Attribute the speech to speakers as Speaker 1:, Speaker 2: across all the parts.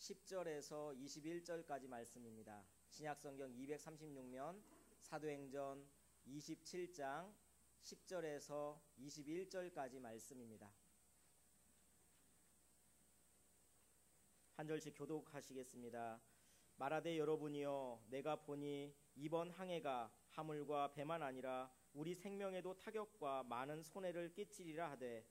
Speaker 1: 10절에서 21절까지 말씀입니다. 신약성경 236면 사도행전 27장 10절에서 21절까지 말씀입니다. 한 절씩 교독하시겠습니다. 말하되 여러분이여 내가 보니 이번 항해가 하물과 배만 아니라 우리 생명에도 타격과 많은 손해를 끼치리라 하되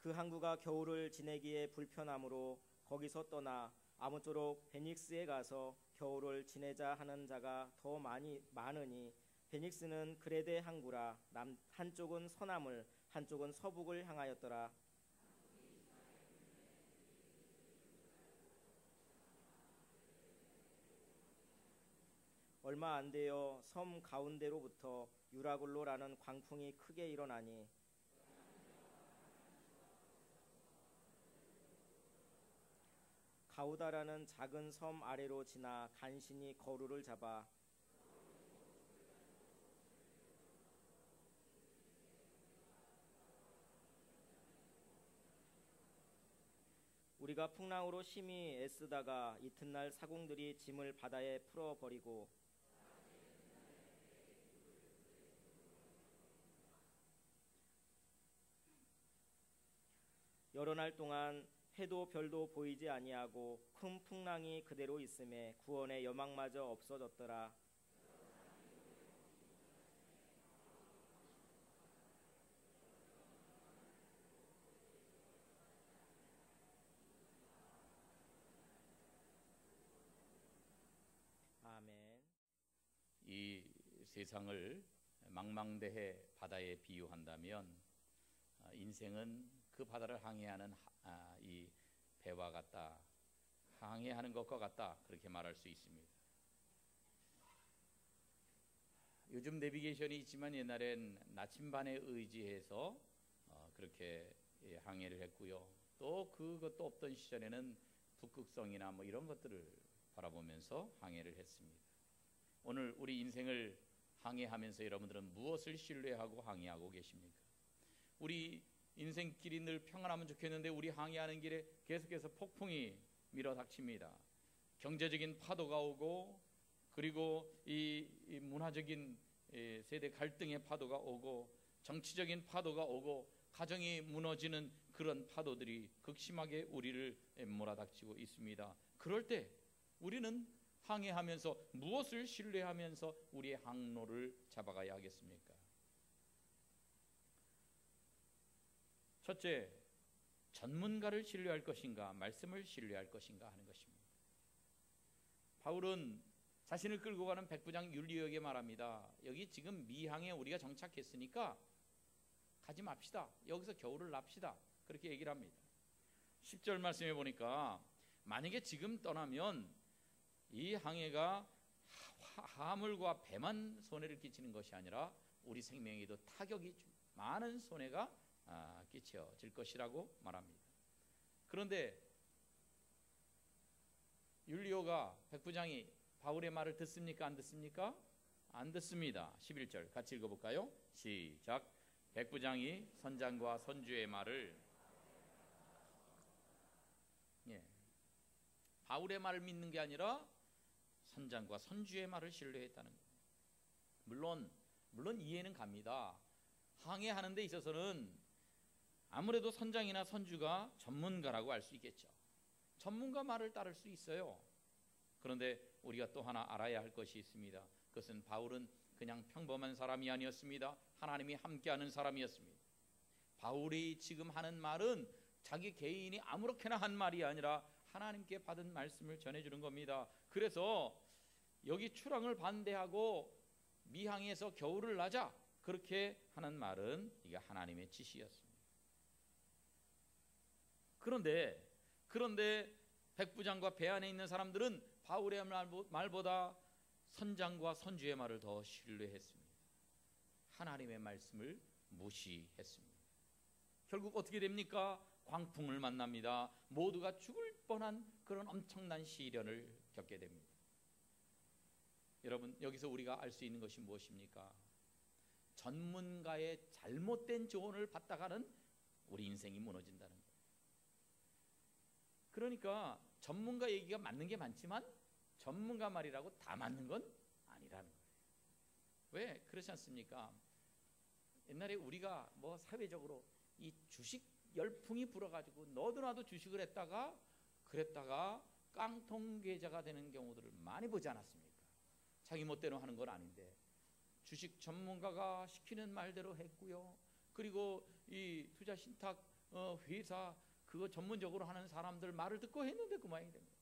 Speaker 1: 그 항구가 겨울을 지내기에 불편하므로 거기서 떠나 아무쪼록 베닉스에 가서 겨울을 지내자 하는 자가 더 많으니 베닉스는 그레데 항구라. 한쪽은 서남을 한쪽은 서북을 향하였더라. 얼마 안 되어 섬 가운데로부터 유라굴로라는 광풍이 크게 일어나니 가우다라는 작은 섬 아래로 지나 간신히 거루를 잡아 우리가 풍랑으로 심히 애쓰다가 이튿날 사공들이 짐을 바다에 풀어버리고 여러 날 동안 해도 별도 보이지 아니하고 큰 풍랑이 그대로 있음에 구원의 여망마저 없어졌더라. 아멘.
Speaker 2: 이 세상을 망망대해 바다에 비유한다면 인생은 그 바다를 항해하는 이 배와 같다, 항해하는 것과 같다, 그렇게 말할 수 있습니다. 요즘 내비게이션이 있지만 옛날엔 나침반에 의지해서 그렇게 항해를 했고요. 또 그것도 없던 시절에는 북극성이나 뭐 이런 것들을 바라보면서 항해를 했습니다. 오늘 우리 인생을 항해하면서 여러분들은 무엇을 신뢰하고 항해하고 계십니까? 우리 인생길이 늘 평안하면 좋겠는데 우리 항해하는 길에 계속해서 폭풍이 밀어닥칩니다. 경제적인 파도가 오고, 그리고 이 문화적인 세대 갈등의 파도가 오고, 정치적인 파도가 오고, 가정이 무너지는 그런 파도들이 극심하게 우리를 몰아닥치고 있습니다. 그럴 때 우리는 항해하면서 무엇을 신뢰하면서 우리의 항로를 잡아가야 하겠습니까? 첫째, 전문가를 신뢰할 것인가, 말씀을 신뢰할 것인가 하는 것입니다. 바울은 자신을 끌고 가는 백부장 율리오에게 말합니다. 여기 지금 미항에 우리가 정착했으니까 가지 맙시다. 여기서 겨울을 납시다. 그렇게 얘기를 합니다. 10절 말씀해 보니까 만약에 지금 떠나면 이 항해가 화물과 배만 손해를 끼치는 것이 아니라 우리 생명에도 타격이 많은 손해가 끼쳐질 것이라고 말합니다. 그런데 율리오가 백부장이 바울의 말을 듣습니까? 안 듣습니까? 안 듣습니다. 11절 같이 읽어볼까요? 시작. 백부장이 선장과 선주의 말을 바울의 말을 믿는 게 아니라 선장과 선주의 말을 신뢰했다는 거예요. 물론 이해는 갑니다. 항해하는 데 있어서는 아무래도 선장이나 선주가 전문가라고 할 수 있겠죠. 전문가 말을 따를 수 있어요. 그런데 우리가 또 하나 알아야 할 것이 있습니다. 그것은 바울은 그냥 평범한 사람이 아니었습니다. 하나님이 함께하는 사람이었습니다. 바울이 지금 하는 말은 자기 개인이 아무렇게나 한 말이 아니라 하나님께 받은 말씀을 전해주는 겁니다. 그래서 여기 출항을 반대하고 미항에서 겨울을 나자 그렇게 하는 말은 이게 하나님의 지시였습니다. 그런데 백부장과 배 안에 있는 사람들은 바울의 말보다 선장과 선주의 말을 더 신뢰했습니다. 하나님의 말씀을 무시했습니다. 결국 어떻게 됩니까? 광풍을 만납니다. 모두가 죽을 뻔한 그런 엄청난 시련을 겪게 됩니다. 여러분, 여기서 우리가 알 수 있는 것이 무엇입니까? 전문가의 잘못된 조언을 받다가는 우리 인생이 무너진다는 거예요. 그러니까 전문가 얘기가 맞는 게 많지만 전문가 말이라고 다 맞는 건 아니라는 거예요. 왜 그렇지 않습니까? 옛날에 우리가 뭐 사회적으로 이 주식 열풍이 불어가지고 너도 나도 주식을 그랬다가 깡통계좌가 되는 경우들을 많이 보지 않았습니까? 자기 멋대로 하는 건 아닌데 주식 전문가가 시키는 말대로 했고요. 그리고 이 투자 신탁 회사 그거 전문적으로 하는 사람들 말을 듣고 했는데 그만이 됩니다.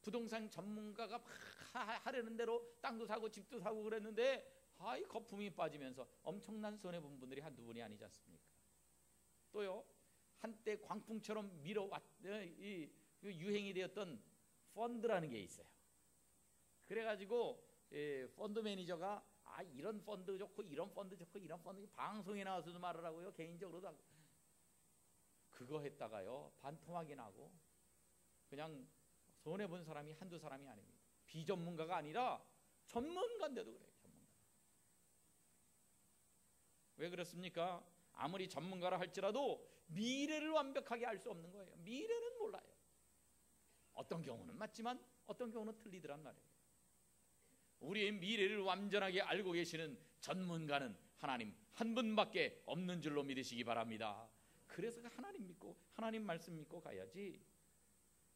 Speaker 2: 부동산 전문가가 막 하려는 대로 땅도 사고 집도 사고 그랬는데 이 거품이 빠지면서 엄청난 손해본 분들이 한두 분이 아니지 않습니까? 또요, 한때 광풍처럼 이 유행이 되었던 펀드라는 게 있어요. 그래가지고 펀드 매니저가 이런 펀드 좋고 이런 펀드 좋고 이런 펀드 방송에 나와서도 말을 하고요, 개인적으로도 하고. 그거 했다가요 반토막이 나고 그냥 손해본 사람이 한두 사람이 아닙니다. 비전문가가 아니라 전문가인데도 그래요. 전문가. 왜 그렇습니까? 아무리 전문가라 할지라도 미래를 완벽하게 알 수 없는 거예요. 미래는 몰라요. 어떤 경우는 맞지만 어떤 경우는 틀리더란 말이에요. 우리의 미래를 완전하게 알고 계시는 전문가는 하나님 한 분밖에 없는 줄로 믿으시기 바랍니다. 그래서 하나님 믿고 하나님 말씀 믿고 가야지,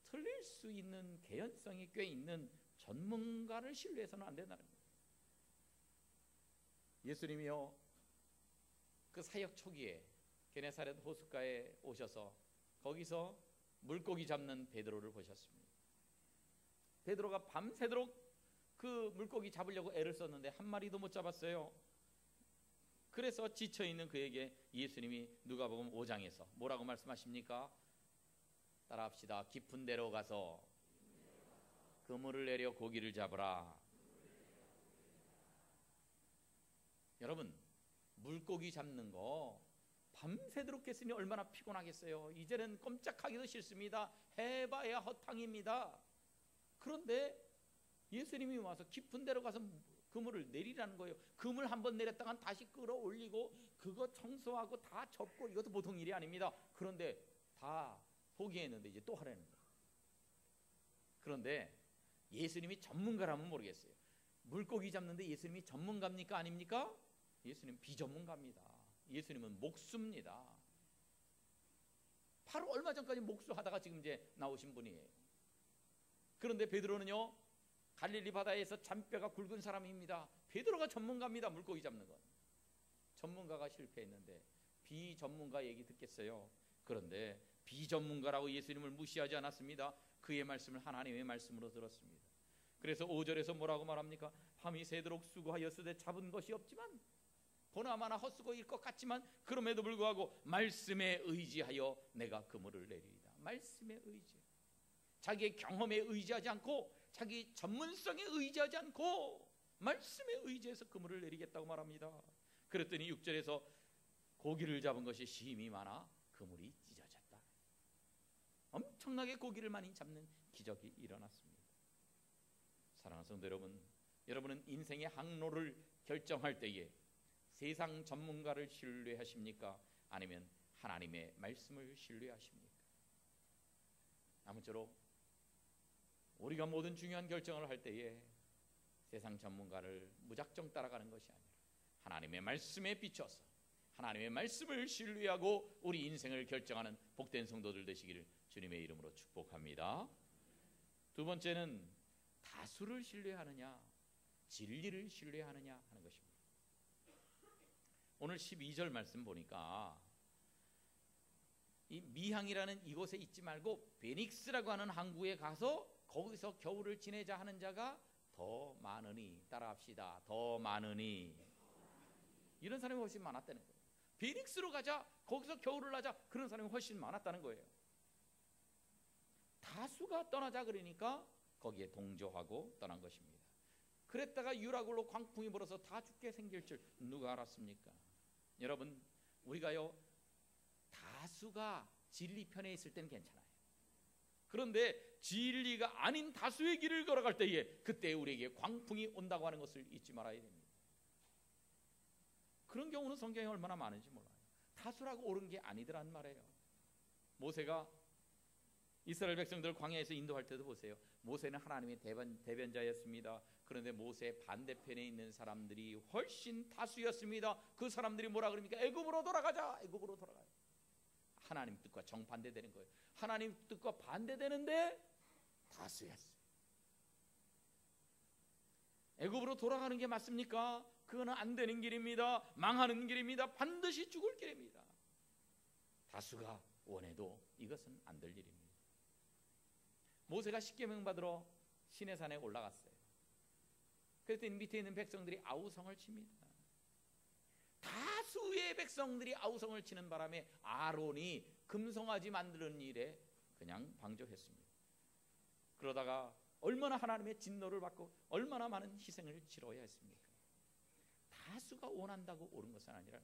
Speaker 2: 틀릴 수 있는 개연성이 꽤 있는 전문가를 신뢰해서는 안 된다는 거예요. 예수님이요, 그 사역 초기에 게네사렛 호숫가에 오셔서 거기서 물고기 잡는 베드로를 보셨습니다. 베드로가 밤새도록 그 물고기 잡으려고 애를 썼는데 한 마리도 못 잡았어요. 그래서 지쳐있는 그에게 예수님이 누가복음 5장에서 뭐라고 말씀하십니까? 따라합시다. 깊은 데로 가서 그물을 내려 고기를 잡으라. 여러분, 물고기 잡는 거 밤새도록 했으니 얼마나 피곤하겠어요. 이제는 꼼짝하기도 싫습니다. 해봐야 허탕입니다. 그런데 예수님이 와서 깊은 데로 가서 그물을 내리라는 거예요. 그물 한번 내렸다간 다시 끌어올리고 그거 청소하고 다 접고 이것도 보통 일이 아닙니다. 그런데 다 포기했는데 이제 또 하라는 거예요. 그런데 예수님이 전문가라면 모르겠어요. 물고기 잡는데 예수님이 전문가입니까? 아닙니까? 예수님은 비전문가입니다. 예수님은 목수입니다. 바로 얼마 전까지 목수하다가 지금 이제 나오신 분이에요. 그런데 베드로는요, 갈릴리 바다에서 잔뼈가 굵은 사람입니다. 베드로가 전문가입니다. 물고기 잡는 건. 전문가가 실패했는데 비전문가 얘기 듣겠어요? 그런데 비전문가라고 예수님을 무시하지 않았습니다. 그의 말씀을 하나님의 말씀으로 들었습니다. 그래서 5절에서 뭐라고 말합니까? 밤이 새도록 수고하였으되 잡은 것이 없지만, 보나마나 헛수고일 것 같지만 그럼에도 불구하고 말씀에 의지하여 내가 그물을 내리리다. 말씀에 의지, 자기의 경험에 의지하지 않고 자기 전문성에 의지하지 않고 말씀에 의지해서 그물을 내리겠다고 말합니다. 그랬더니 6절에서 고기를 잡은 것이 심히 많아 그물이 찢어졌다. 엄청나게 고기를 많이 잡는 기적이 일어났습니다. 사랑하는 성도 여러분, 여러분은 인생의 항로를 결정할 때에 세상 전문가를 신뢰하십니까? 아니면 하나님의 말씀을 신뢰하십니까? 아무쪼록 우리가 모든 중요한 결정을 할 때에 세상 전문가를 무작정 따라가는 것이 아니라 하나님의 말씀에 비춰서 하나님의 말씀을 신뢰하고 우리 인생을 결정하는 복된 성도들 되시기를 주님의 이름으로 축복합니다. 두 번째는 다수를 신뢰하느냐 진리를 신뢰하느냐 하는 것입니다. 오늘 12절 말씀 보니까 이 미항이라는 이곳에 있지 말고 베닉스라고 하는 항구에 가서 거기서 겨울을 지내자 하는 자가 더 많으니, 따라합시다. 더 많으니. 이런 사람이 훨씬 많았다는 거예요. 베닉스로 가자, 거기서 겨울을 하자, 그런 사람이 훨씬 많았다는 거예요. 다수가 떠나자 그러니까 거기에 동조하고 떠난 것입니다. 그랬다가 유라굴로 광풍이 불어서 다 죽게 생길 줄 누가 알았습니까? 여러분, 우리가요 다수가 진리 편에 있을 때는 괜찮아요. 그런데 진리가 아닌 다수의 길을 걸어갈 때에 그때 우리에게 광풍이 온다고 하는 것을 잊지 말아야 됩니다. 그런 경우는 성경에 얼마나 많은지 몰라요. 다수라고 옳은 게 아니더란 말이에요. 모세가 이스라엘 백성들 광야에서 인도할 때도 보세요. 모세는 하나님의 대변자였습니다. 그런데 모세 반대편에 있는 사람들이 훨씬 다수였습니다. 그 사람들이 뭐라 그럽니까? 애굽으로 돌아가자. 애굽으로 돌아가자. 하나님 뜻과 정반대되는 거예요. 하나님 뜻과 반대되는데 다수였어요. 애굽으로 돌아가는 게 맞습니까? 그거는 안 되는 길입니다. 망하는 길입니다. 반드시 죽을 길입니다. 다수가 원해도 이것은 안 될 일입니다. 모세가 십계명 받으러 시내산에 올라갔어요. 그랬더니 밑에 있는 백성들이 아우성을 칩니다. 다수의 백성들이 아우성을 치는 바람에 아론이 금송아지 만드는 일에 그냥 방조했습니다. 그러다가 얼마나 하나님의 진노를 받고 얼마나 많은 희생을 치러야 했습니까? 다수가 원한다고 옳은 것은 아니라.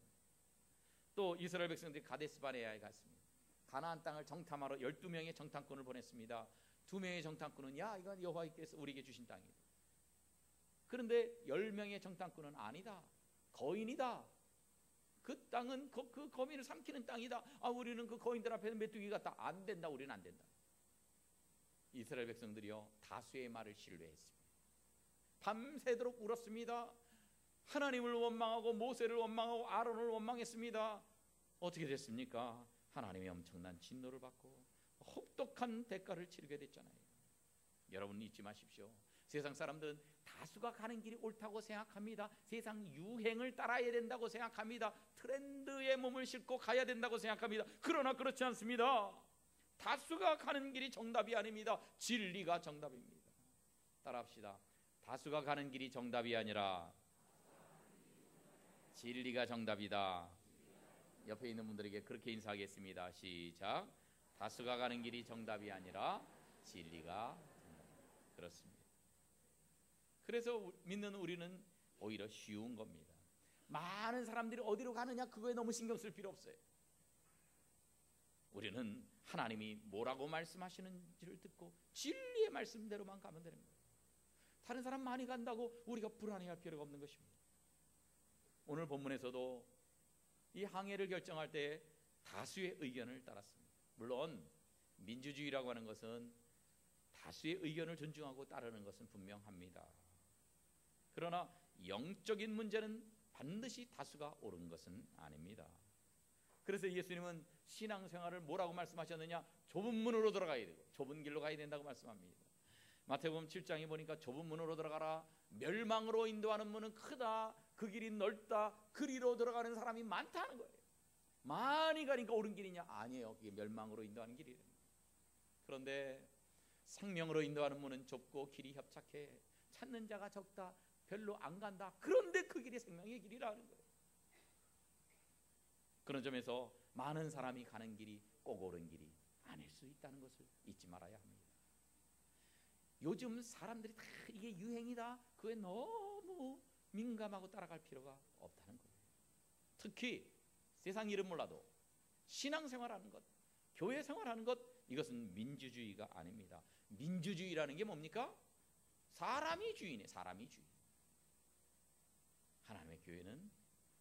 Speaker 2: 또 이스라엘 백성들이 가데스바네아에 갔습니다. 가나안 땅을 정탐하러 12명의 정탐꾼을 보냈습니다. 2명의 정탐꾼은 야 이건 여호와께서 우리에게 주신 땅이다. 그런데 10명의 정탐꾼은 아니다. 거인이다. 그 땅은 그 거민을 삼키는 땅이다. 우리는 그 거인들 앞에서 메뚜기 같다. 안 된다. 우리는 안 된다. 이스라엘 백성들이요 다수의 말을 신뢰했습니다. 밤새도록 울었습니다. 하나님을 원망하고 모세를 원망하고 아론을 원망했습니다. 어떻게 됐습니까? 하나님이 엄청난 진노를 받고 혹독한 대가를 치르게 됐잖아요. 여러분 잊지 마십시오. 세상 사람들은 다수가 가는 길이 옳다고 생각합니다. 세상 유행을 따라야 된다고 생각합니다. 트렌드에 몸을 싣고 가야 된다고 생각합니다. 그러나 그렇지 않습니다. 다수가 가는 길이 정답이 아닙니다. 진리가 정답입니다. 따라합시다. 다수가 가는 길이 정답이 아니라 진리가 정답이다. 옆에 있는 분들에게 그렇게 인사하겠습니다. 시작. 다수가 가는 길이 정답이 아니라 진리가 정답입니다. 그렇습니다. 그래서 믿는 우리는 오히려 쉬운 겁니다. 많은 사람들이 어디로 가느냐 그거에 너무 신경 쓸 필요 없어요. 우리는 하나님이 뭐라고 말씀하시는지를 듣고 진리의 말씀대로만 가면 되는 거예요. 다른 사람 많이 간다고 우리가 불안해할 필요가 없는 것입니다. 오늘 본문에서도 이 항해를 결정할 때 다수의 의견을 따랐습니다. 물론 민주주의라고 하는 것은 다수의 의견을 존중하고 따르는 것은 분명합니다. 그러나 영적인 문제는 반드시 다수가 옳은 것은 아닙니다. 그래서 예수님은 신앙생활을 뭐라고 말씀하셨느냐? 좁은 문으로 들어가야 되고 좁은 길로 가야 된다고 말씀합니다. 마태복음 7장에 보니까 좁은 문으로 들어가라. 멸망으로 인도하는 문은 크다. 그 길이 넓다. 그리로 들어가는 사람이 많다는 거예요. 많이 가니까 옳은 길이냐? 아니에요. 그게 멸망으로 인도하는 길이에요. 그런데 생명으로 인도하는 문은 좁고 길이 협착해. 찾는 자가 적다. 별로 안 간다. 그런데 그 길이 생명의 길이라는 거예요. 그런 점에서 많은 사람이 가는 길이 꼭 옳은 길이 아닐 수 있다는 것을 잊지 말아야 합니다. 요즘 사람들이 다 이게 유행이다. 그에 너무 민감하고 따라갈 필요가 없다는 거예요. 특히 세상 이름 몰라도 신앙생활하는 것, 교회 생활하는 것, 이것은 민주주의가 아닙니다. 민주주의라는 게 뭡니까? 사람이 주인이에요. 사람이 주인. 하나님의 교회는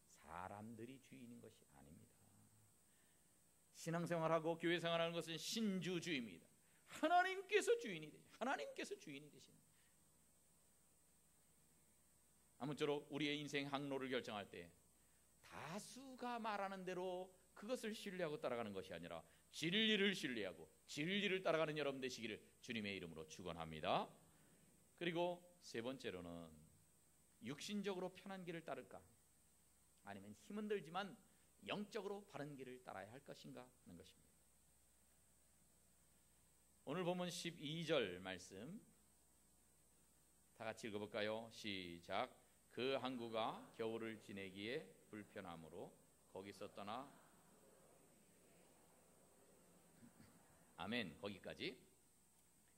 Speaker 2: 사람들이 주인인 것이 아닙니다. 신앙생활하고 교회 생활하는 것은 신주주의입니다. 하나님께서 주인이 되시는, 하나님께서 주인이 되시는. 아무쪼록 우리의 인생 항로를 결정할 때 다수가 말하는 대로 그것을 신뢰하고 따라가는 것이 아니라 진리를 신뢰하고 진리를 따라가는 여러분 되시기를 주님의 이름으로 축원합니다. 그리고 세 번째로는 육신적으로 편한 길을 따를까? 아니면 힘은 들지만 영적으로 바른 길을 따라야 할 것인가 하는 것입니다. 오늘 본문 12절 말씀 다 같이 읽어볼까요? 시작. 그 항구가 겨울을 지내기에 불편함으로 거기서 떠나. 아멘. 거기까지.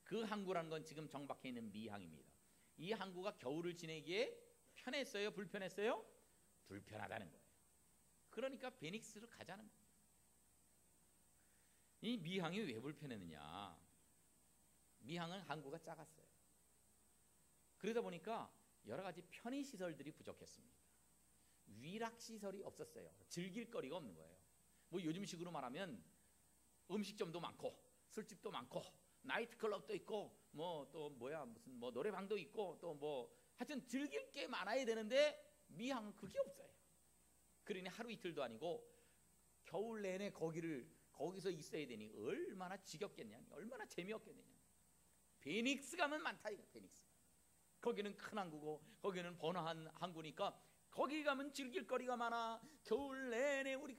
Speaker 2: 그 항구라는 건 지금 정박해 있는 미항입니다. 이 항구가 겨울을 지내기에 편했어요? 불편했어요? 불편하다는 거예요. 그러니까 베닉스로 가자는 거예요. 이 미항이 왜 불편했느냐? 미항은 항구가 작았어요. 그러다 보니까 여러 가지 편의시설들이 부족했습니다. 위락시설이 없었어요. 즐길 거리가 없는 거예요. 뭐 요즘식으로 말하면 음식점도 많고 술집도 많고 나이트클럽도 있고 뭐 또 무슨 뭐 노래방도 있고 또 뭐 하여튼 즐길 게 많아야 되는데 미항은 그게 없어요. 그러니 하루 이틀도 아니고 겨울 내내 거기서 있어야 되니 얼마나 지겹겠냐, 얼마나 재미없겠느냐. 베닉스 가면 많다 이거. 베닉스 거기는 큰 항구고 거기는 번화한 항구니까 거기 가면 즐길 거리가 많아. 겨울 내내 우리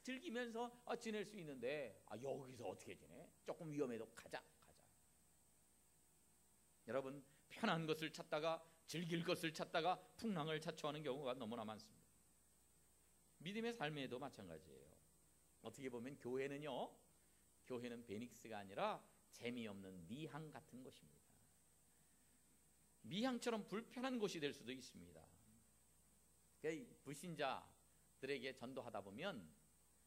Speaker 2: 즐기면서 지낼 수 있는데 여기서 어떻게 지내? 조금 위험해도 가자. 여러분, 편한 것을 찾다가 즐길 것을 찾다가 풍랑을 자초하는 경우가 너무나 많습니다. 믿음의 삶에도 마찬가지예요. 어떻게 보면 교회는 베닉스가 아니라 재미없는 미항 같은 곳입니다. 미항처럼 불편한 곳이 될 수도 있습니다. 불신자들에게 전도하다 보면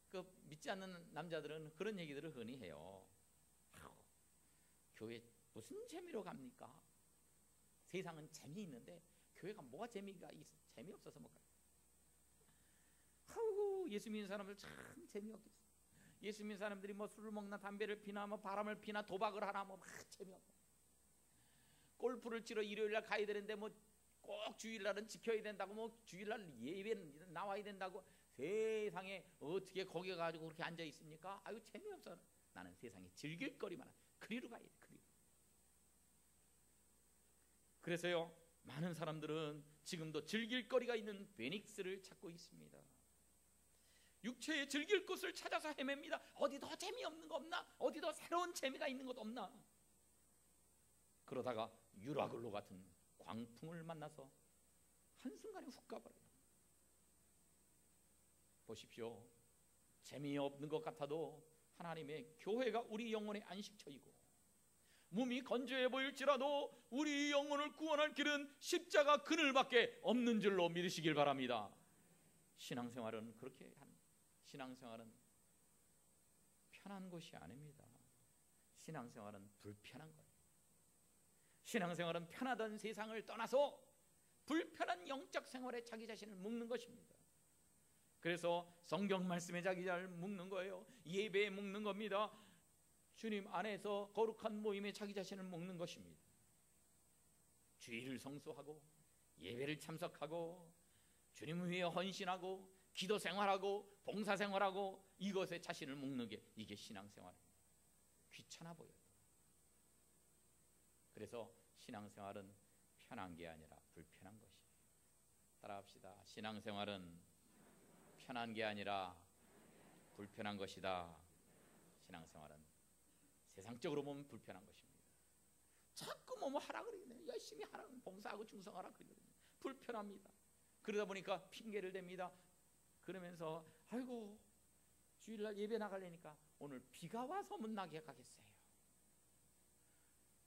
Speaker 2: 그 믿지 않는 남자들은 그런 얘기들을 흔히 해요. 교회 무슨 재미로 갑니까? 세상은 재미있는데 교회가 뭐가 재미없어서 못 가요. 예수 믿는 사람들 참 재미없겠어. 예수 믿는 사람들이 뭐 술을 먹나 담배를 피나 뭐 바람을 피나 도박을 하나 뭐 재미없고, 골프를 치러 일요일날 가야 되는데 뭐 꼭 주일날은 지켜야 된다고 뭐 주일날 예배 나와야 된다고 세상에 어떻게 거기 가지고 그렇게 앉아 있습니까? 재미없어. 나는 세상에 즐길 거리만 그리로 가야 돼. 그래서요, 많은 사람들은 지금도 즐길 거리가 있는 베닉스를 찾고 있습니다. 육체의 즐길 곳을 찾아서 헤맵니다. 어디 더 재미없는 거 없나? 어디 더 새로운 재미가 있는 것 없나? 그러다가 유라글로 같은 광풍을 만나서 한순간에 훅 가버려요. 보십시오. 재미없는 것 같아도 하나님의 교회가 우리 영혼의 안식처이고 몸이 건조해 보일지라도 우리 영혼을 구원할 길은 십자가 그늘밖에 없는 줄로 믿으시길 바랍니다. 신앙생활은 신앙생활은 편한 것이 아닙니다. 신앙생활은 불편한 거예요. 신앙생활은 편하던 세상을 떠나서 불편한 영적 생활에 자기 자신을 묶는 것입니다. 그래서 성경 말씀에 자기 자신을 묶는 거예요. 예배에 묶는 겁니다. 주님 안에서 거룩한 모임에 자기 자신을 묶는 것입니다. 주일을 성수하고 예배를 참석하고 주님 위해 헌신하고 기도 생활하고 봉사 생활하고 이것에 자신을 묶는 게 이게 신앙생활입니다. 귀찮아 보여요. 그래서 신앙생활은 편한 게 아니라 불편한 것이에요. 따라합시다. 신앙생활은 편한 게 아니라 불편한 것이다. 신앙생활은 세상적으로 보면 불편한 것입니다. 자꾸 뭐 하라 그러네. 열심히 하라, 봉사하고 충성하라 그러거든요. 불편합니다. 그러다 보니까 핑계를 댑니다. 그러면서 주일날 예배 나가려니까 오늘 비가 와서 못 나가겠어요.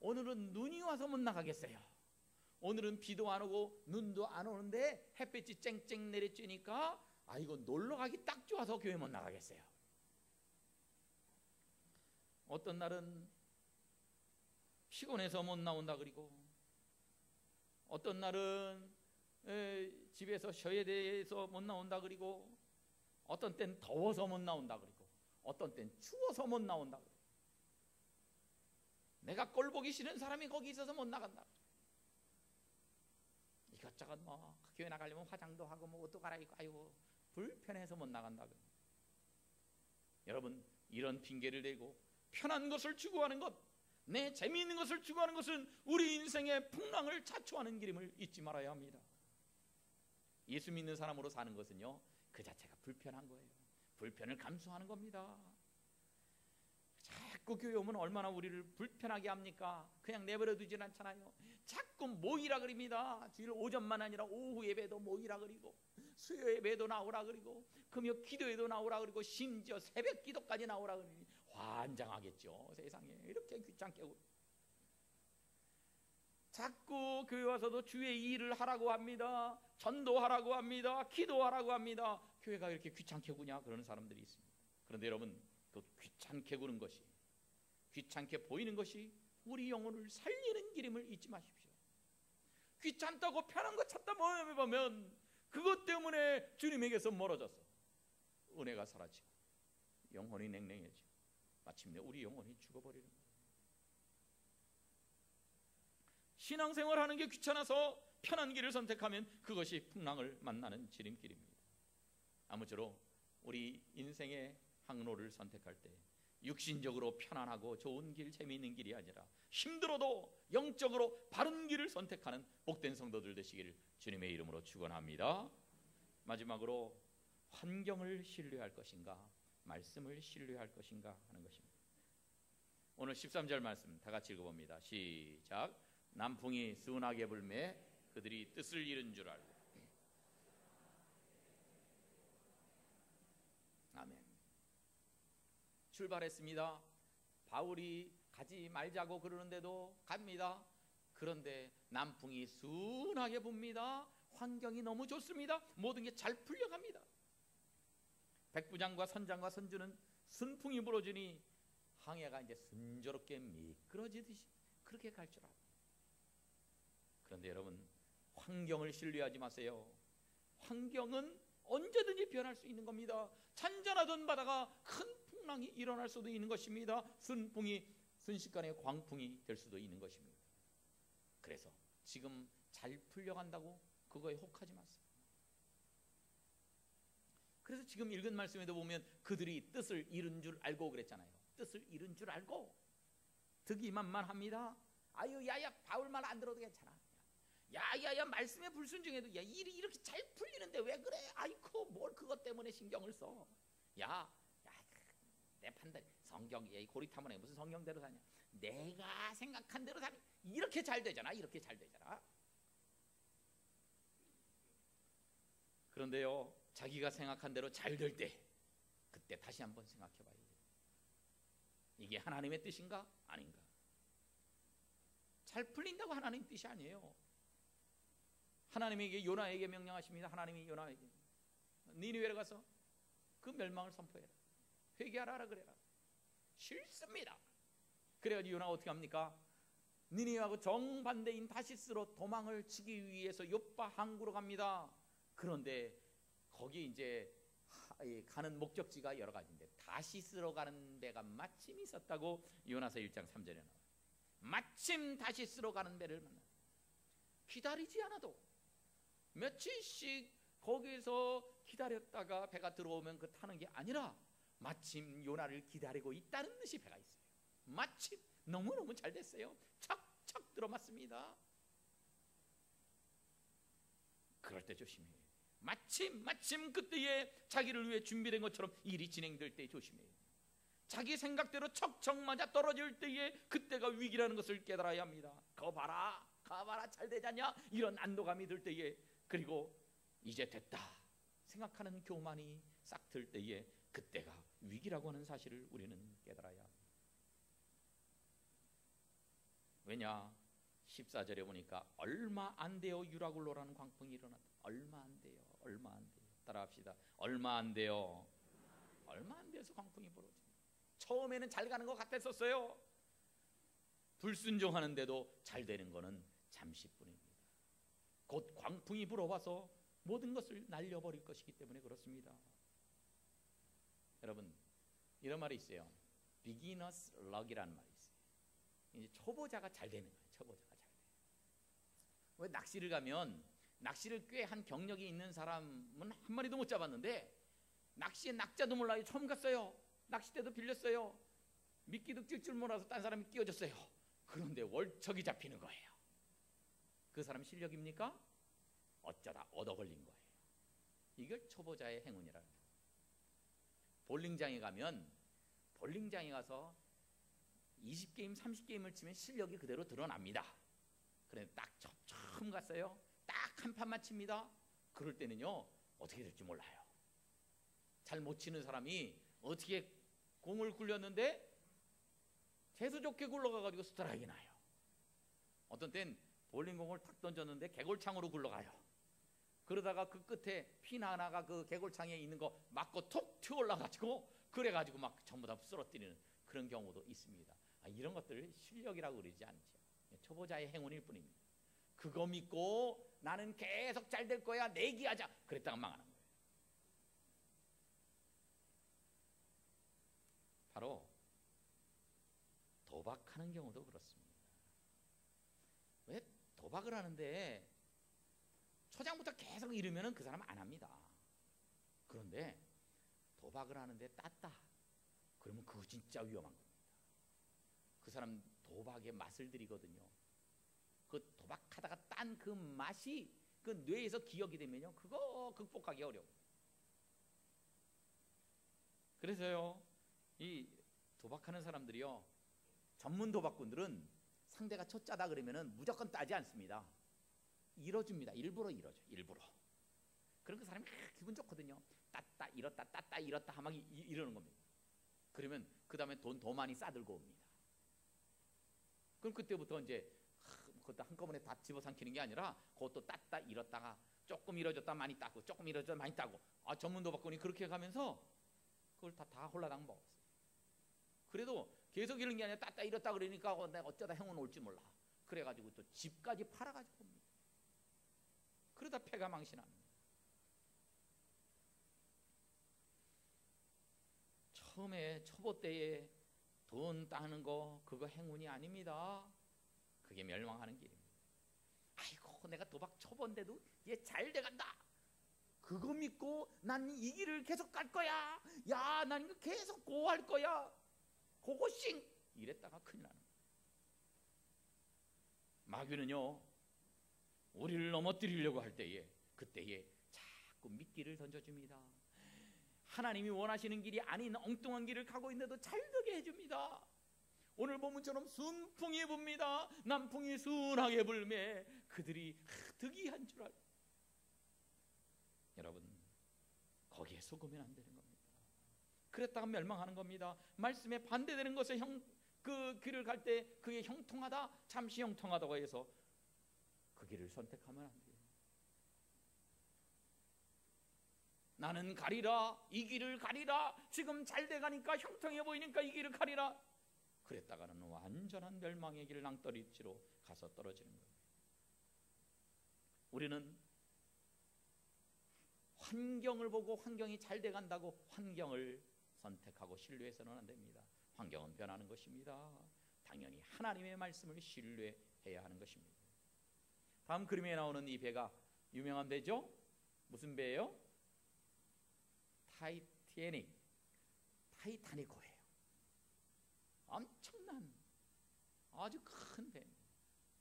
Speaker 2: 오늘은 눈이 와서 못 나가겠어요. 오늘은 비도 안 오고 눈도 안 오는데 햇빛이 쨍쨍 내리쬐니까 놀러 가기 딱 좋아서 교회 못 나가겠어요. 어떤 날은 피곤해서 못 나온다 그리고, 어떤 날은 집에서 쉬어야 돼서 못 나온다 그리고, 어떤 땐 더워서 못 나온다 그리고, 어떤 땐 추워서 못 나온다 그리고, 내가 꼴 보기 싫은 사람이 거기 있어서 못 나간다. 이것저것 교회 나가려면 화장도 하고 옷도 갈아입고 불편해서 못 나간다. 여러분, 이런 핑계를 대고 편한 것을 추구하는 것, 내 재미있는 것을 추구하는 것은 우리 인생의 풍랑을 자초하는 길임을 잊지 말아야 합니다. 예수 믿는 사람으로 사는 것은요, 그 자체가 불편한 거예요. 불편을 감수하는 겁니다. 자꾸 교회 오면 얼마나 우리를 불편하게 합니까? 그냥 내버려 두진 않잖아요. 자꾸 모이라 그럽니다. 주일 오전만 아니라 오후 예배도 모이라 그리고, 수요 예배도 나오라 그리고, 금요 기도에도 나오라 그리고, 심지어 새벽 기도까지 나오라 그러니 환장하겠죠. 세상에 이렇게 귀찮게 자꾸 교회 와서도 주의 일을 하라고 합니다. 전도하라고 합니다. 기도하라고 합니다. 교회가 이렇게 귀찮게 구냐 그러는 사람들이 있습니다. 그런데 여러분, 그 귀찮게 구는 것이, 귀찮게 보이는 것이 우리 영혼을 살리는 길임을 잊지 마십시오. 귀찮다고 편한 거 찾다 보면 그것 때문에 주님에게서 멀어져서 은혜가 사라지고 영혼이 냉랭해지고 마침내 우리 영혼이 죽어버리는 거예요. 신앙생활하는 게 귀찮아서 편한 길을 선택하면 그것이 풍랑을 만나는 지름길입니다. 아무쪼록 우리 인생의 항로를 선택할 때 육신적으로 편안하고 좋은 길, 재미있는 길이 아니라 힘들어도 영적으로 바른 길을 선택하는 복된 성도들 되시기를 주님의 이름으로 축원합니다. 마지막으로 환경을 신뢰할 것인가 말씀을 신뢰할 것인가 하는 것입니다. 오늘 13절 말씀 다 같이 읽어봅니다. 시작. 남풍이 순하게 불매 그들이 뜻을 잃은 줄 알고. 아멘. 출발했습니다. 바울이 가지 말자고 그러는데도 갑니다. 그런데 남풍이 순하게 붑니다. 환경이 너무 좋습니다. 모든 게 잘 풀려갑니다. 백부장과 선장과 선주는 순풍이 불어주니 항해가 이제 순조롭게 미끄러지듯이 그렇게 갈 줄 알아요. 그런데 여러분, 환경을 신뢰하지 마세요. 환경은 언제든지 변할 수 있는 겁니다. 잔잔하던 바다가 큰 풍랑이 일어날 수도 있는 것입니다. 순풍이 순식간에 광풍이 될 수도 있는 것입니다. 그래서 지금 잘 풀려간다고 그거에 혹하지 마세요. 그래서 지금 읽은 말씀에도 보면 그들이 뜻을 잃은 줄 알고 그랬잖아요. 뜻을 잃은 줄 알고 득이만만합니다. 아유 야야 바울 말 안 들어도 괜찮아. 야야야 말씀에 불순종해도 야 일이 이렇게 잘 풀리는데 왜 그래? 아이고 뭘 그것 때문에 신경을 써? 야 내 판단 성경 이 고리타문에 무슨 성경대로 사냐? 내가 생각한 대로 사니 이렇게 잘 되잖아. 이렇게 잘 되잖아. 그런데요 자기가 생각한 대로 잘 될 때 그때 다시 한번 생각해 봐야 돼요. 이게 하나님의 뜻인가? 아닌가? 잘 풀린다고 하나님 뜻이 아니에요. 하나님에게 요나에게 명령하십니다. 하나님이 요나에게 니느웨로 가서 그 멸망을 선포해라. 회개하라 그래라. 싫습니다. 그래가지고 요나가 어떻게 합니까? 니느웨하고 정반대인 다시스로 도망을 치기 위해서 요파 항구로 갑니다. 그런데 거기 이제 가는 목적지가 여러 가지인데 다시스로 가는 배가 마침 있었다고 요나서 1장 3절에 나와요. 마침 다시스로 가는 배를 만나. 기다리지 않아도 며칠씩 거기서 기다렸다가 배가 들어오면 그 타는 게 아니라 마침 요나를 기다리고 있다는 듯이 배가 있어요. 마침 너무너무 잘 됐어요. 척척 들어맞습니다. 그럴 때 조심해요. 마침 그때에 자기를 위해 준비된 것처럼 일이 진행될 때 조심해요. 자기 생각대로 척척 맞아 떨어질 때에 그때가 위기라는 것을 깨달아야 합니다. 거 봐라 잘 되잖냐 이런 안도감이 들 때에 그리고 이제 됐다 생각하는 교만이 싹 들 때에 그때가 위기라고 하는 사실을 우리는 깨달아야 합니다. 왜냐 14절에 보니까 얼마 안 돼요 유라굴로라는 광풍이 일어났다. 얼마 안 돼요. 따라합시다. 얼마 안 돼요. 얼마 안 돼서 광풍이 불어집니다. 처음에는 잘 가는 것 같았었어요. 불순종하는데도 잘 되는 거는 잠시뿐입니다. 곧 광풍이 불어와서 모든 것을 날려버릴 것이기 때문에 그렇습니다. 여러분 이런 말이 있어요. Beginner's luck이라는 말이 있어요. 이제 초보자가 잘 되는 거예요. 초보자가 잘 돼요. 왜 낚시를 가면 낚시를 꽤 한 경력이 있는 사람은 한 마리도 못 잡았는데 낚시에 낙자도 몰라요. 처음 갔어요. 낚싯대도 빌렸어요. 미끼도 낄 줄 몰라서 딴 사람이 끼워줬어요. 그런데 월척이 잡히는 거예요. 그 사람 실력입니까? 어쩌다 얻어 걸린 거예요. 이걸 초보자의 행운이라는 거예요. 볼링장에 가면 볼링장에 가서 20게임 30게임을 치면 실력이 그대로 드러납니다. 그런데 딱 처음 갔어요. 딱 한 판만 칩니다. 그럴 때는요 어떻게 될지 몰라요. 잘 못 치는 사람이 어떻게 공을 굴렸는데 재수 좋게 굴러가가지고 스트라이크 나요. 어떤 땐 볼링공을 탁 던졌는데 개골창으로 굴러가요. 그러다가 그 끝에 핀 하나가 그 개골창에 있는 거 맞고 톡 튀어 올라가지고 그래가지고 막 전부 다 쓰러뜨리는 그런 경우도 있습니다. 이런 것들 실력이라고 그러지 않죠. 초보자의 행운일 뿐입니다. 그거 믿고 나는 계속 잘 될 거야 내기하자 그랬다가 망하는 거예요. 바로 도박하는 경우도 그렇습니다. 왜 도박을 하는데 초장부터 계속 이러면은 그 사람 안 합니다. 그런데 도박을 하는데 땄다 그러면 그거 진짜 위험한 겁니다. 그 사람 도박의 맛을 들이거든요. 그 도박하다가 딴 그 맛이 그 뇌에서 기억이 되면요 그거 극복하기 어려워요. 그래서요 이 도박하는 사람들이요 전문 도박꾼들은 상대가 초짜다 그러면은 무조건 따지 않습니다. 잃어줍니다. 일부러 잃어줘. 일부러. 그럼 그 사람이 기분 좋거든요. 땄다 잃었다 땄다 잃었다 하면 이러는 겁니다. 그러면 그 다음에 돈 더 많이 싸들고 옵니다. 그럼 그때부터 이제 그것도 한꺼번에 다 집어삼키는 게 아니라 그것도 땄다 잃었다가 조금 잃어줬다 많이 따고 조금 잃어줬다 많이 따고 전문 도박꾼이 그렇게 가면서 그걸 다 홀라당 먹었어요. 그래도 계속 이런 게 아니라 땄다 잃었다 그러니까 내가 어쩌다 행운 올지 몰라. 그래가지고 또 집까지 팔아가지고 옵니다. 그러다 패가 망신합니다. 처음에 초보 때에 돈 따는 거 그거 행운이 아닙니다. 그게 멸망하는 길입니다. 아이고 내가 도박 초보인데도 얘 잘 돼간다. 그거 믿고 난 이 길을 계속 갈 거야. 야, 난 이거 계속 고할 거야. 고고싱 이랬다가 큰일 나는 거예요. 마귀는요 우리를 넘어뜨리려고 할 때에 그때에 자꾸 미끼를 던져줍니다. 하나님이 원하시는 길이 아닌 엉뚱한 길을 가고 있는데도 잘 되게 해줍니다. 오늘 본문처럼 순풍이 붑니다. 남풍이 순하게 불매 그들이 득이한 줄 알고. 여러분 거기에 속으면 안 되는 겁니다. 그랬다가 멸망하는 겁니다. 말씀에 반대되는 것에 그 길을 갈 때 그게 형통하다 잠시 형통하다고 해서 그 길을 선택하면 안 돼요. 나는 가리라 이 길을 가리라 지금 잘 돼가니까 형통해 보이니까 이 길을 가리라 그랬다가는 완전한 멸망의 길 낭떠러지로 가서 떨어지는 거예요. 우리는 환경을 보고 환경이 잘 돼간다고 환경을 선택하고 신뢰해서는 안 됩니다. 환경은 변하는 것입니다. 당연히 하나님의 말씀을 신뢰해야 하는 것입니다. 다음 그림에 나오는 이 배가 유명한 배죠? 무슨 배예요? 타이타닉호예요. 엄청난 아주 큰 배,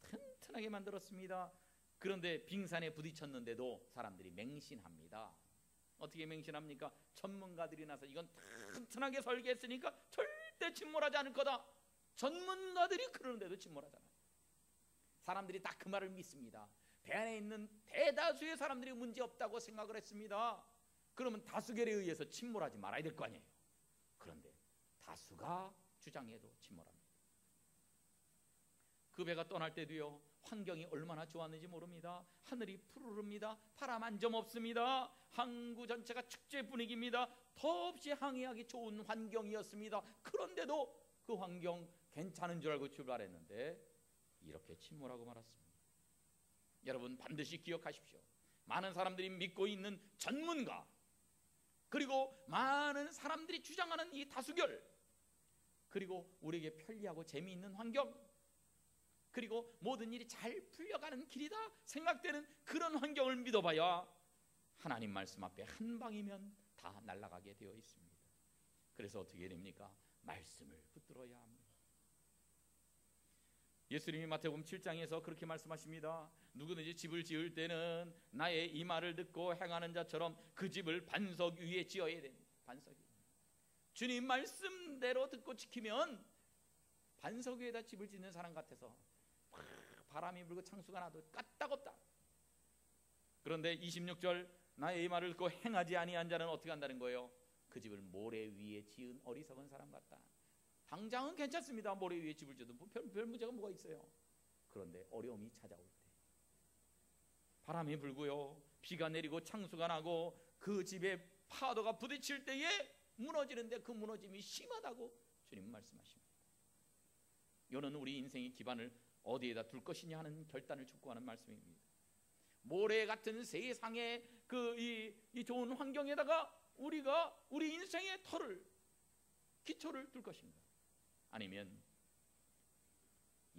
Speaker 2: 튼튼하게 만들었습니다. 그런데 빙산에 부딪혔는데도 사람들이 맹신합니다. 어떻게 맹신합니까? 전문가들이 나서 이건 튼튼하게 설계했으니까 절대 침몰하지 않을 거다. 전문가들이 그러는데도 침몰하잖아요. 사람들이 다 그 말을 믿습니다. 배 안에 있는 대다수의 사람들이 문제없다고 생각을 했습니다. 그러면 다수결에 의해서 침몰하지 말아야 될 거 아니에요. 그런데 다수가 주장해도 침몰합니다. 그 배가 떠날 때도요 환경이 얼마나 좋았는지 모릅니다. 하늘이 푸르릅니다. 바람 한 점 없습니다. 항구 전체가 축제 분위기입니다. 더없이 항해하기 좋은 환경이었습니다. 그런데도 그 환경 괜찮은 줄 알고 출발했는데 이렇게 침몰하고 말았습니다. 여러분 반드시 기억하십시오. 많은 사람들이 믿고 있는 전문가 그리고 많은 사람들이 주장하는 이 다수결 그리고 우리에게 편리하고 재미있는 환경 그리고 모든 일이 잘 풀려가는 길이다 생각되는 그런 환경을 믿어봐야 하나님 말씀 앞에 한 방이면 다 날아가게 되어 있습니다. 그래서 어떻게 됩니까? 말씀을 붙들어야 합니다. 예수님이 마태복음 7장에서 그렇게 말씀하십니다. 누구든지 집을 지을 때는 나의 이 말을 듣고 행하는 자처럼 그 집을 반석 위에 지어야 됩니다. 반석 위에. 주님 말씀대로 듣고 지키면 반석 위에다 집을 짓는 사람 같아서 바람이 불고 창수가 나도 까딱없다. 그런데 26절 나의 이 말을 듣고 행하지 아니한 자는 어떻게 한다는 거예요? 그 집을 모래 위에 지은 어리석은 사람 같다. 당장은 괜찮습니다. 모래 위에 집을 지어도 별 문제가 뭐가 있어요. 그런데 어려움이 찾아올 때 바람이 불고요 비가 내리고 창수가 나고 그 집에 파도가 부딪힐 때에 무너지는데 그 무너짐이 심하다고 주님 말씀하십니다. 이는 우리 인생의 기반을 어디에다 둘 것이냐 하는 결단을 촉구하는 말씀입니다. 모래 같은 세상의 이 좋은 환경에다가 우리가 우리 인생의 터를 기초를 둘 것인가? 아니면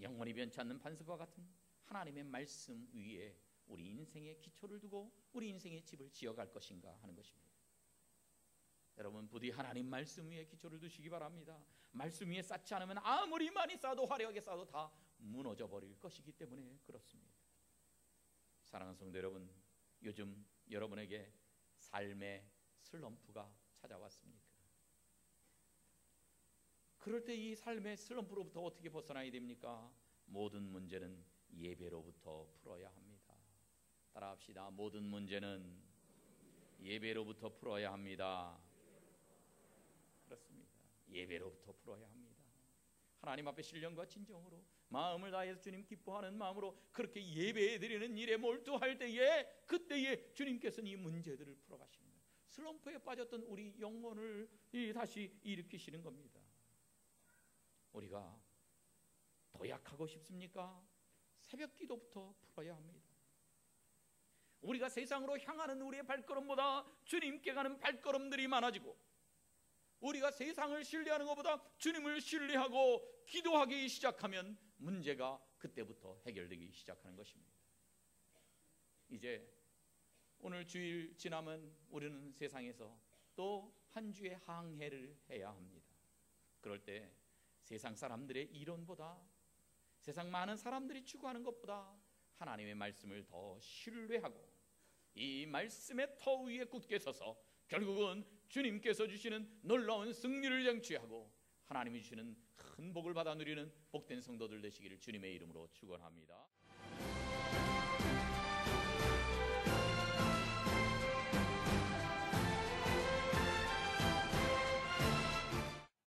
Speaker 2: 영원히 변치 않는 반석과 같은 하나님의 말씀 위에 우리 인생의 기초를 두고 우리 인생의 집을 지어갈 것인가 하는 것입니다. 여러분, 부디 하나님 말씀 위에 기초를 두시기 바랍니다. 말씀 위에 쌓지 않으면 아무리 많이 쌓아도 화려하게 쌓아도 다 무너져 버릴 것이기 때문에 그렇습니다. 사랑하는 성도 여러분, 요즘 여러분에게 삶의 슬럼프가 찾아왔습니까? 그럴 때 이 삶의 슬럼프로부터 어떻게 벗어나야 됩니까? 모든 문제는 예배로부터 풀어야 합니다. 따라합시다. 모든 문제는 예배로부터 풀어야 합니다. 그렇습니다. 예배로부터 풀어야 합니다. 하나님 앞에 신령과 진정으로 마음을 다해서 주님 기뻐하는 마음으로 그렇게 예배드리는 일에 몰두할 때에, 그때에 주님께서는 이 문제들을 풀어가십니다. 슬럼프에 빠졌던 우리 영혼을 다시 일으키시는 겁니다. 우리가 더 약하고 싶습니까? 새벽 기도부터 풀어야 합니다. 우리가 세상으로 향하는 우리의 발걸음보다 주님께 가는 발걸음들이 많아지고, 우리가 세상을 신뢰하는 것보다 주님을 신뢰하고 기도하기 시작하면 문제가 그때부터 해결되기 시작하는 것입니다. 이제 오늘 주일 지나면 우리는 세상에서 또 한 주의 항해를 해야 합니다. 그럴 때 세상 사람들의 이론보다, 세상 많은 사람들이 추구하는 것보다 하나님의 말씀을 더 신뢰하고 이 말씀의 터 위에 굳게 서서 결국은 주님께서 주시는 놀라운 승리를 쟁취하고 하나님이 주시는 큰 복을 받아 누리는 복된 성도들 되시기를 주님의 이름으로 축원합니다.